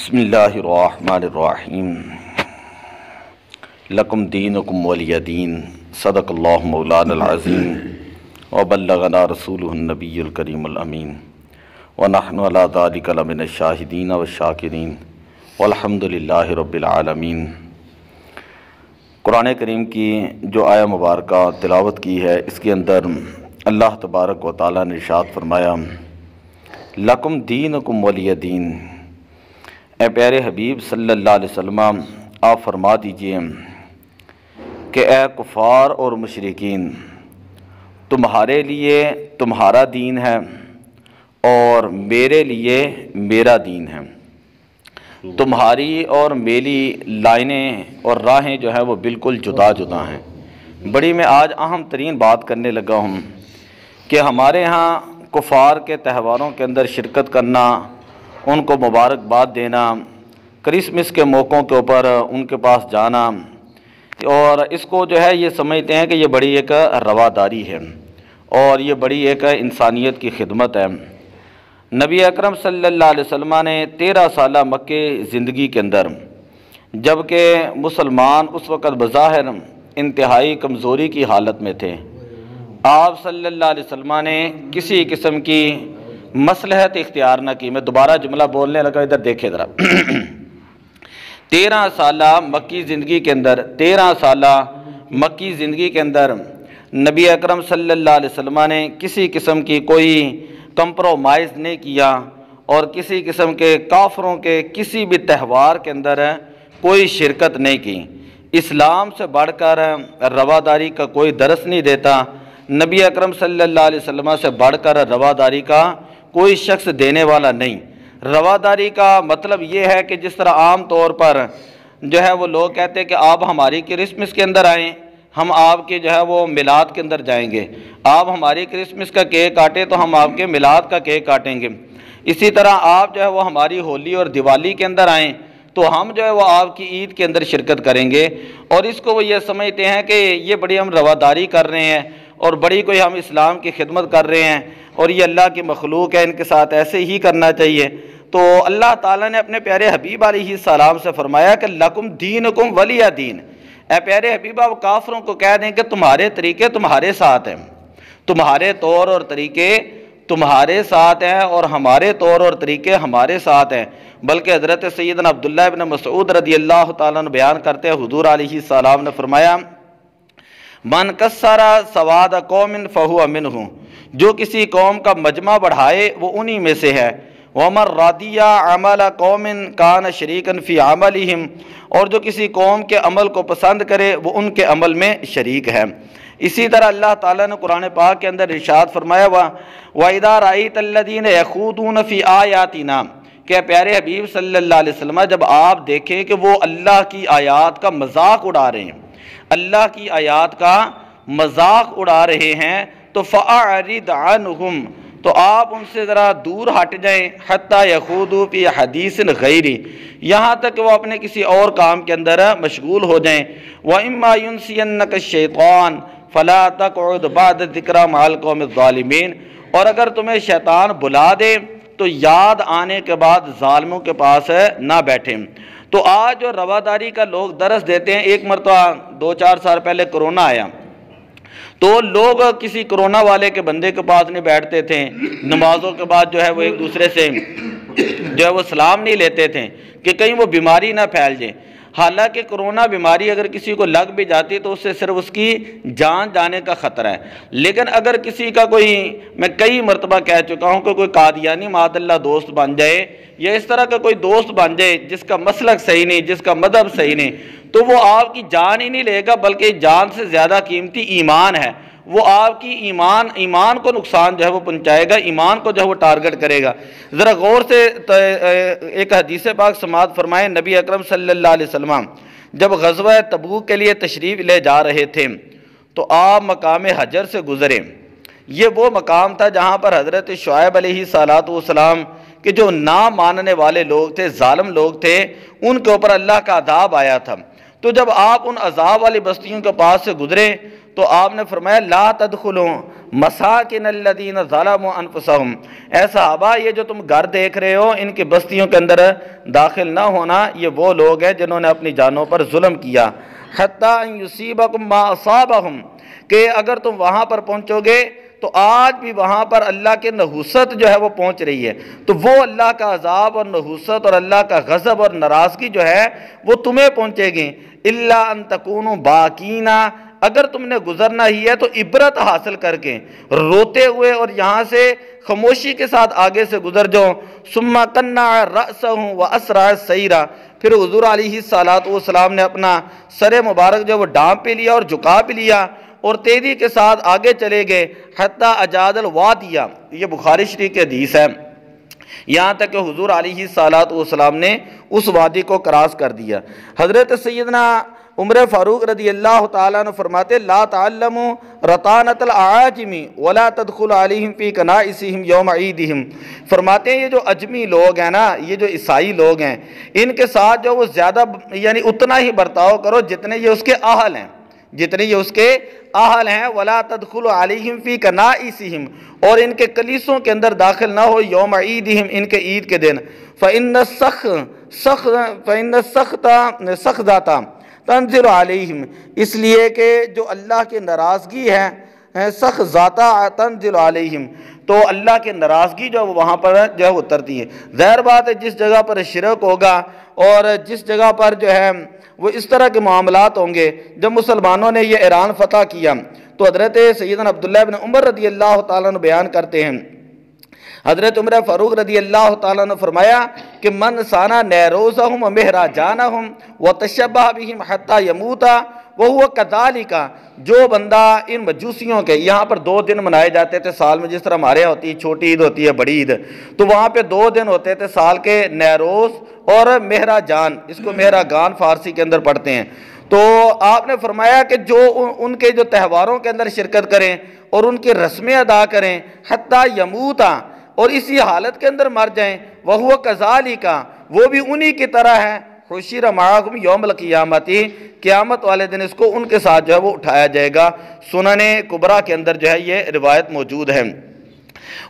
بسم اللہ الرحمن الرحیم لکم دینکم ولی دین صدق اللہ مولانا العظیم وبلغنا رسولہ النبی الکریم الامین ونحن علی ذلک لمن الشاہدین والشاکرین والحمد للہ رب العالمین۔ قرآن کریم کی جو آیہ مبارکہ تلاوت کی ہے، اس کے اندر اللہ تبارک و تعالیٰ نے ارشاد فرمایا لکم دینکم ولی دین۔ اے پیارے حبیب صلی اللہ علیہ وسلم، آپ فرما دیجئے کہ اے کفار اور مشرکین، تمہارے لیے تمہارا دین ہے اور میرے لیے میرا دین ہے۔ تمہاری اور میری لائنیں اور راہیں جو ہیں وہ بالکل جدا جدا ہیں۔ بڑی میں آج اہم ترین بات کرنے لگا ہوں کہ ہمارے ہاں کفار کے تہواروں کے اندر شرکت کرنا، ان کو مبارکباد دینا، کرسمس کے موقعوں کے اوپر ان کے پاس جانا، اور اس کو جو ہے یہ سمجھتے ہیں کہ یہ بڑی ایک رواداری ہے اور یہ بڑی ایک انسانیت کی خدمت ہے۔ نبی اکرم صلی اللہ علیہ وسلم نے 13 سالہ مکے زندگی کے اندر، جبکہ مسلمان اس وقت بظاہر انتہائی کمزوری کی حالت میں تھے، آپ صلی اللہ علیہ وسلم نے کسی قسم کی مصلحت اختیار نہ کی۔ میں دوبارہ جملہ بولنے لگا، ادھر دیکھیں ذرا۔ 13 سالہ مکی زندگی کے اندر 13 سالہ مکی زندگی کے اندر نبی اکرم صلی اللہ علیہ وسلم نے کسی قسم کی کوئی کمپرومائز نہیں کیا اور کسی قسم کے کافروں کے کسی بھی تہوار کے اندر کوئی شرکت نہیں کی۔ اسلام سے بڑھ کر رواداری کا کوئی درس نہیں دیتا، نبی اکرم صلی اللہ علیہ وسلم سے بڑھ کر رواداری کا کوئی شخص دینے والا نہیں۔ رواداری کا مطلب یہ ہے کہ جس طرح عام طور پر جو ہے وہ لوگ کہتے ہیں کہ آپ ہماری کرسمس کے اندر آئیں، ہم آپ کے جو ہے وہ میلاد کے اندر جائیں گے، آپ ہماری کرسمس کا کیک کاٹیں تو ہم آپ کے میلاد کا کیک کاٹیں گے، اسی طرح آپ جو ہے وہ ہماری ہولی اور دیوالی کے اندر آئیں تو ہم جو ہے وہ آپ کی عید کے اندر شرکت کریں گے، اور اس کو وہ یہ سمجھتے ہیں کہ یہ بڑی ہم رواداری کر رہے ہیں اور بڑی کوئی ہم اسلام کی خدمت کر رہے ہیں اور یہ اللہ کی مخلوق ہے، ان کے ساتھ ایسے ہی کرنا چاہیے۔ تو اللہ تعالیٰ نے اپنے پیارے حبیب علیہ السلام سے فرمایا کہ لکم دینکم ولی دین۔ اے پیارے حبیب، آپ کافروں کو کہہ دیں کہ تمہارے طریقے تمہارے ساتھ ہیں، تمہارے طور اور طریقے تمہارے ساتھ ہیں اور ہمارے طور اور طریقے ہمارے ساتھ ہیں۔ بلکہ حضرت سیدنا عبداللہ ابن مسعود رضی اللہ تعالیٰ عنہ بیان کرتے ہیں، حضور علیہ السلام نے فرمایا من کسر سواد قوم فہو منہ، جو کسی قوم کا مجمع بڑھائے وہ انہی میں سے ہے۔ ومن رضی عمل قوم کان شریکا فی عملہم، اور جو کسی قوم کے عمل کو پسند کرے وہ ان کے عمل میں شریک ہے۔ اسی طرح اللہ تعالیٰ نے قرآن پاک کے اندر ارشاد فرمایا وَإِذَا رَأَيْتَ الَّذِينَ يَخُوضُونَ فِي آيَاتِنَا، کہ پیارے حبیب صلی اللہ علیہ وسلم جب آپ دیکھیں کہ وہ اللہ کی آیات کا مذاق اڑا رہے ہیں، اللہ کی آیات کا مذاق اڑا رہے ہیں، تو فَأَعْرِضْ عَنْهُمْ، تو آپ ان سے ذرا دور ہٹ جائیں، حَتَّى يَخُوضُوا فِي حَدِيثٍ غَيْرِهِ، یہاں تک کہ وہ اپنے کسی اور کام کے اندر مشغول ہو جائیں۔ وَإِمَّا يُنْسِيَنَّكَ الشَّيْطَانُ فَلَا تَقْعُدْ بَعْدَ الذِّكْرَىٰ مَعَ الْقَوْمِ الظَّالِمِينَ، اور اگر تمہیں شیطان بلا دے تو یاد آنے کے بعد ظالموں کے پاس نہ بیٹھیں۔ تو آج جو رواداری کا لوگ درس دیتے ہیں، ایک مرتبہ 2-4 سال پہلے کرونا آیا تو لوگ کسی کرونا والے کے بندے کے پاس نہیں بیٹھتے تھے، نمازوں کے بعد جو ہے وہ ایک دوسرے سے جو ہے وہ سلام نہیں لیتے تھے کہ کہیں وہ بیماری نہ پھیل جائے۔ حالانکہ کرونا بیماری اگر کسی کو لگ بھی جاتی تو اس سے صرف اس کی جان جانے کا خطرہ ہے، لیکن اگر کسی کا کوئی، میں کئی مرتبہ کہہ چکا ہوں کہ کوئی قادیانی معاذ اللہ دوست بن جائے یا اس طرح کا کوئی دوست بن جائے جس کا مسلک صحیح نہیں، جس کا مذہب صحیح نہیں، تو وہ آپ کی جان ہی نہیں لے گا، بلکہ جان سے زیادہ قیمتی ایمان ہے، وہ آپ کی ایمان کو نقصان جو ہے وہ پہنچائے گا، ایمان کو جو ہے وہ ٹارگٹ کرے گا۔ ذرا غور سے ایک حدیث پاک سماعت فرمائیں، نبی اکرم صلی اللہ علیہ وسلم جب غزوہ تبوک کے لیے تشریف لے جا رہے تھے تو آپ مقام حجر سے گزرے۔ یہ وہ مقام تھا جہاں پر حضرت شعیب علیہ السلام کہ جو نہ ماننے والے لوگ تھے، ظالم لوگ تھے، ان کے اوپر اللہ کا عذاب آیا تھا۔ تو جب آپ ان عذاب والی بستیوں کے پاس سے گزرے تو آپ نے فرمایا لا تدخلوا مساکن الذین ظلموا انفسہم، اے صحابہ یہ جو تم گھر دیکھ رہے ہو ان کی بستیوں کے اندر داخل نہ ہونا، یہ وہ لوگ ہیں جنہوں نے اپنی جانوں پر ظلم کیا، حتی ان یصیبکم ما اصابہم، کہ اگر تم وہاں پر پہنچو گے تو آج بھی وہاں پر اللہ کے نحوست جو ہے وہ پہنچ رہی ہے، تو وہ اللہ کا عذاب اور نحوست اور اللہ کا غضب اور ناراضگی جو ہے وہ تمہیں پہنچے گی، الا ان تکونوا باکینا، اگر تم نے گزرنا ہی ہے تو عبرت حاصل کر کے روتے ہوئے اور یہاں سے خاموشی کے ساتھ آگے سے گزر جاؤ، ثم قنع رأسہ واسرع سیرا، پھر حضور علیہ السلام نے اپنا سر مبارک جو وہ ڈانپ پہ لیا اور جھکا بھی لیا اور تیزی کے ساتھ آگے چلے گئے، حتی اجاد الوادیہ، یہ بخاری شریف کی حدیث ہے، یہاں تک کہ حضور علیہ السلام نے اس وادی کو کراس کر دیا۔ حضرت سیدنا عمر فاروق رضی اللہ تعالیٰ عنہ فرماتے لا تعلموا رطانۃ الاعاجم ولا تدخل علیہم فی کنائسہم یوم عیدہم، فرماتے ہیں یہ جو اجمی لوگ ہیں نا، یہ جو عیسائی لوگ ہیں، ان کے ساتھ جو وہ زیادہ یعنی اتنا ہی برتاؤ کرو جتنے یہ اس کے اہل ہیں، جتنے یہ اس کے اہل ہیں، ولا تدخل علیہم فی کنائسہم، اور ان کے کلیسوں کے اندر داخل نہ ہو یوم عیدہم، ان کے عید کے دن، فإن السخط تنزل علیہم، اس لیے کہ جو اللہ کی ناراضگی ہے سخت ذاتہ تنزل علیہم، تو اللہ کی ناراضگی جو وہاں پر جو ہے اترتی ہے۔ ظاہر بات ہے جس جگہ پر شرک ہوگا اور جس جگہ پر جو ہے وہ اس طرح کے معاملات ہوں گے، جب مسلمانوں نے یہ ایران فتح کیا تو حضرت سیدنا عبداللہ بن عمر رضی اللہ تعالیٰ عنہ بیان کرتے ہیں، حضرت عمر فاروق رضی اللہ تعالیٰ نے فرمایا کہ من سانا نیروزہم و مہراجانہم وتشبہ بہم حتی یموتا وہو کذالک، جو بندہ ان مجوسیوں کے، یہاں پر 2 دن منائے جاتے تھے سال میں، جس طرح ہمارے یہاں ہوتی ہے چھوٹی عید ہوتی ہے بڑی عید، تو وہاں پہ 2 دن ہوتے تھے سال کے، نیروز اور مہراجان، اس کو مہراگان فارسی کے اندر پڑھتے ہیں، تو آپ نے فرمایا کہ جو ان کے جو تہواروں کے اندر شرکت کریں اور ان کی رسمیں ادا کریں حتی یموتا، اور اسی حالت کے اندر مر جائیں، وَهُوَ كَذَلِكَ، وہ بھی انہی کی طرح ہے، حُشِرَ مَعَهُمْ یوم القیامت، قیامت والے دن اس کو ان کے ساتھ جو ہے وہ اٹھایا جائے گا۔ سنن کبریٰ کے اندر جو ہے یہ روایت موجود ہے۔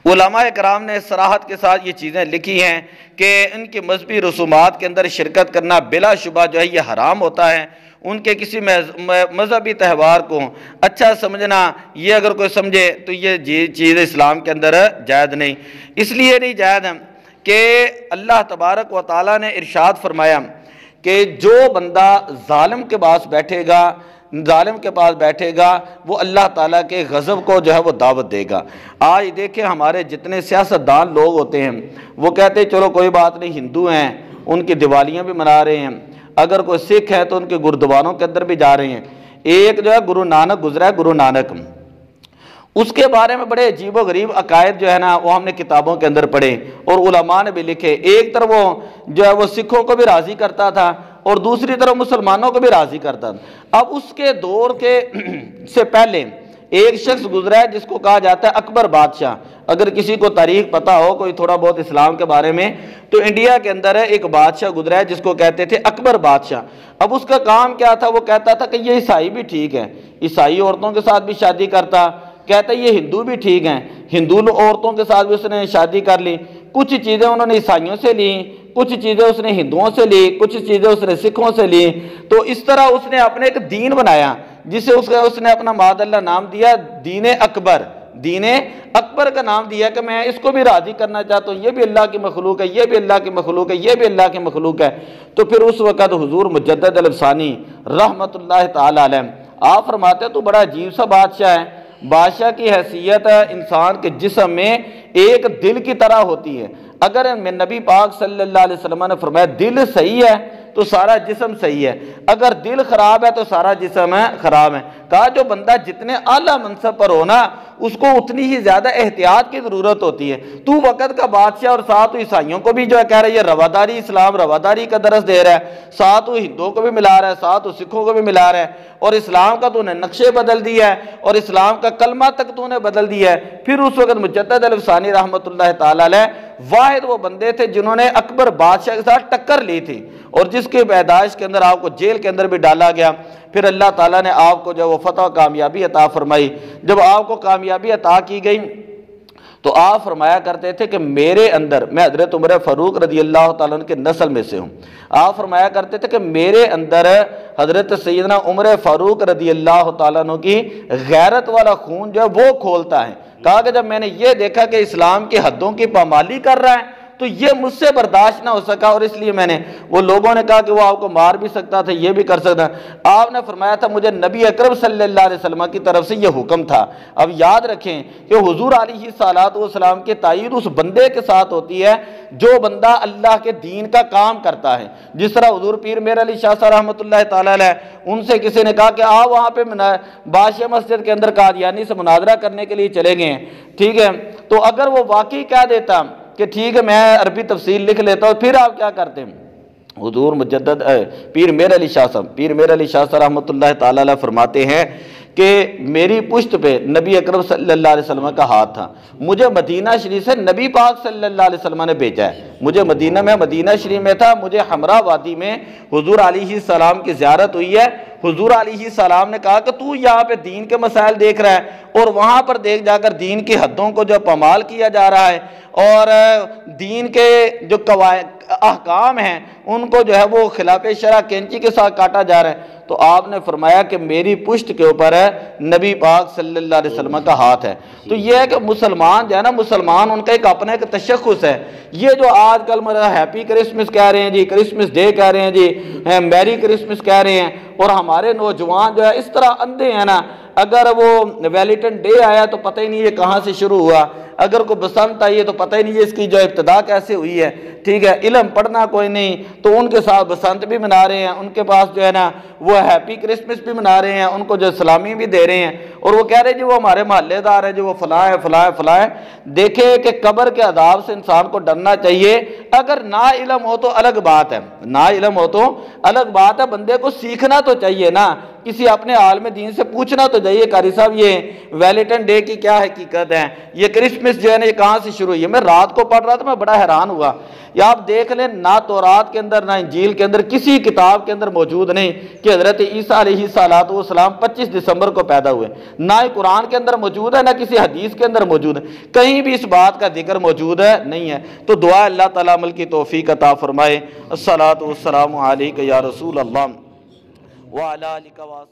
علماء کرام نے صراحت کے ساتھ یہ چیزیں لکھی ہیں کہ ان کی مذہبی رسومات کے اندر شرکت کرنا بلا شبہ جو ہے یہ حرام ہوتا ہے، ان کے کسی مذہبی تہوار کو اچھا سمجھنا، یہ اگر کوئی سمجھے تو یہ چیز اسلام کے اندر جائز نہیں، اس لیے نہیں جائز کہ اللہ تبارک و تعالیٰ نے ارشاد فرمایا کہ جو بندہ ظالم کے پاس بیٹھے گا وہ اللہ تعالیٰ کے غضب کو جو ہے وہ دعوت دے گا۔ آج دیکھیں ہمارے جتنے سیاستدان لوگ ہوتے ہیں وہ کہتے ہیں چلو کوئی بات نہیں، ہندو ہیں ان کی دیوالیاں بھی منا رہے ہیں، اگر کوئی سکھ ہے تو ان کے گردواروں کے اندر بھی جا رہے ہیں۔ ایک جو ہے گرو نانک گزرا ہے، گرو نانک، اس کے بارے میں بڑے عجیب و غریب عقائد جو ہے نا وہ ہم نے کتابوں کے اندر پڑھے اور علماء نے بھی لکھے۔ ایک طرف وہ جو ہے وہ سکھوں کو بھی راضی کرتا تھا اور دوسری طرف مسلمانوں کو بھی راضی کرتا تھا۔ اب اس کے دور کے سے پہلے ایک شخص گزرا ہے جس کو کہا جاتا ہے اکبر بادشاہ۔ اگر کسی کو تاریخ پتہ ہو کوئی تھوڑا بہت اسلام کے بارے میں تو انڈیا کے اندر ہے ایک بادشاہ گزرا ہے جس کو کہتے تھے اکبر بادشاہ۔ اب اس کا کام کیا تھا؟ وہ کہتا تھا کہ یہ عیسائی بھی ٹھیک ہے، عیسائی عورتوں کے ساتھ بھی شادی کرتا، کہتا ہے یہ ہندو بھی ٹھیک ہیں، ہندو عورتوں کے ساتھ بھی اس نے شادی کر لی، کچھ چیزیں انہوں نے عیسائیوں سے لی، کچھ چیزیں اس نے ہندوؤں سے لی، کچھ چیزیں اس نے سکھوں سے لی، تو اس طرح اس نے اپنے ایک دین بنایا جسے اس نے اپنا معاذ اللہ نام دیا دین اکبر۔ دین اکبر کا نام دیا کہ میں اس کو بھی راضی کرنا چاہتا ہوں، یہ بھی اللہ کی مخلوق ہے، یہ بھی اللہ کی مخلوق ہے، یہ بھی اللہ کی مخلوق ہے۔ تو پھر اس وقت حضور مجدد الافسانی رحمت اللہ تعالی علیہ آپ فرماتے ہیں تو بڑا عجیب سا بادشاہ ہے۔ بادشاہ کی حیثیت انسان کے جسم میں ایک دل کی طرح ہوتی ہے۔ اگر نبی پاک صلی اللہ علیہ وسلم نے فرمایا دل صحیح ہے تو سارا جسم صحیح ہے، اگر دل خراب ہے تو سارا جسم خراب ہے۔ کہا جو بندہ جتنے اعلیٰ منصب پر ہونا اس کو اتنی ہی زیادہ احتیاط کی ضرورت ہوتی ہے۔ تو وقت کا بادشاہ اور ساتھ عیسائیوں کو بھی جو ہے کہہ رہا ہے یہ رواداری اسلام رواداری کا درس دے رہا ہے، ساتھ ہندوؤں کو بھی ملا رہا ہے، ساتھ سکھوں کو بھی ملا رہا ہے، اور اسلام کا تو نے نقشے بدل دیا ہے اور اسلام کا کلمہ تک تو نے بدل دیا ہے۔ پھر اس وقت مجدد الافسانی رحمت اللہ تعالی علیہ واحد وہ بندے تھے جنہوں نے اکبر بادشاہ کے ساتھ ٹکر لی تھی اور جس کی پیدائش کے اندر آپ کو جیل کے اندر بھی ڈالا گیا۔ پھر اللہ تعالیٰ نے آپ کو جو وہ فتح و کامیابی عطا فرمائی۔ جب آپ کو کامیابی عطا کی گئی تو آپ فرمایا کرتے تھے کہ میرے اندر، میں حضرت عمر فاروق رضی اللہ تعالیٰ عنہ کے نسل میں سے ہوں، آپ فرمایا کرتے تھے کہ میرے اندر حضرت سیدنا عمر فاروق رضی اللہ تعالیٰ عنہ کی غیرت والا خون جو ہے وہ کھولتا ہے۔ کہا کہ جب میں نے یہ دیکھا کہ اسلام کی حدوں کی پامالی کر رہا ہے تو یہ مجھ سے برداشت نہ ہو سکا، اور اس لیے میں نے، وہ لوگوں نے کہا کہ وہ آپ کو مار بھی سکتا تھا، یہ بھی کر سکتا، آپ نے فرمایا تھا مجھے نبی اکرم صلی اللہ علیہ وسلم کی طرف سے یہ حکم تھا۔ اب یاد رکھیں کہ حضور علیہ الصلوۃ والسلام کی تائید اس بندے کے ساتھ ہوتی ہے جو بندہ اللہ کے دین کا کام کرتا ہے۔ جس طرح حضور پیر میر علی شاہ صاحب رحمۃ اللہ تعالیٰ علیہ، ان سے کسی نے کہا کہ آپ وہاں پہ بادشاہ مسجد کے اندر قادیانی سے مناظرہ کرنے کے لیے چلے گئے ہیں، ٹھیک ہے، تو اگر وہ واقعی کہہ دیتا کہ ٹھیک ہے میں عربی تفسیر لکھ لیتا ہوں، پھر آپ کیا کرتے ہیں؟ حضور مجدد پیر میر علی شاہ صاحب رحمۃ اللہ تعالیٰ علیہ فرماتے ہیں کہ میری پشت پہ نبی اکرم صلی اللہ علیہ وسلم کا ہاتھ تھا، مجھے مدینہ شریف سے نبی پاک صلی اللہ علیہ وسلم نے بھیجا ہے، مجھے مدینہ شریف میں تھا، مجھے حمراء وادی میں حضور علیہ السلام کی زیارت ہوئی ہے، حضور علیہ السلام نے کہا کہ تو یہاں پہ دین کے مسائل دیکھ رہا ہے اور وہاں پر دیکھ جا کر دین کی حدوں کو جو پامال کیا جا رہا ہے اور دین کے جو احکام ہیں ان کو جو ہے وہ خلاف شرع کینچی کے ساتھ کاٹا جا رہا ہے۔ تو آپ نے فرمایا کہ میری پشت کے اوپر نبی پاک صلی اللہ علیہ وسلم کا ہاتھ ہے۔ تو یہ ہے کہ مسلمان جو ہے نا، مسلمان ان کا ایک اپنا ایک تشخص ہے۔ یہ جو آج کل ہیپی کرسمس کہہ رہے ہیں جی، کرسمس ڈے کہہ رہے ہیں جی، میری کرسمس کہہ رہے ہیں، اور ہمارے نوجوان جو ہے اس طرح اندھے ہیں نا، اگر وہ ویلنٹائن ڈے آیا تو پتہ ہی نہیں یہ کہاں سے شروع ہوا، اگر کوئی بسنت آئی ہے تو پتہ ہی نہیں اس کی جو ابتدا کیسے ہوئی ہے، ٹھیک ہے، علم پڑھنا کوئی نہیں، تو ان کے ساتھ بسنت بھی منا رہے ہیں، ان کے پاس جو ہے نا وہ ہیپی کرسمس بھی منا رہے ہیں، ان کو جو سلامی بھی دے رہے ہیں، اور وہ کہہ رہے ہیں جی وہ ہمارے محلے دار ہے، جو وہ فلاں ہے فلاں ہے فلاں ہے۔ دیکھیں کہ قبر کے عذاب سے انسان کو ڈرنا چاہیے۔ اگر نا علم ہو تو الگ بات ہے، نا علم ہو تو الگ بات ہے، بندے کو سیکھنا تو چاہیے نا، کسی اپنے عالم دین سے پوچھنا تو چاہیے، قاری صاحب یہ ویلنٹائن ڈے کی کیا حقیقت ہے، یہ کرسمس جو ہے نا یہ کہاں سے شروع ہوئی ہے۔ میں رات کو پڑھ رہا تھا، میں بڑا حیران ہوا، یا آپ دیکھ لیں نہ تورات کے اندر نہ انجیل کے اندر کسی کتاب کے اندر موجود نہیں کہ حضرت عیسیٰ علیہ السلام 25 دسمبر کو پیدا ہوئے، نہ ہی قرآن کے اندر موجود ہے، نہ کسی حدیث کے اندر موجود ہے، کہیں بھی اس بات کا ذکر موجود ہے نہیں ہے۔ تو دعا اللہ تعالیٰ عمل کی توفیق عطا فرمائے۔ الصلاۃ والسلام علیک یا رسول اللہ وعلی آلک و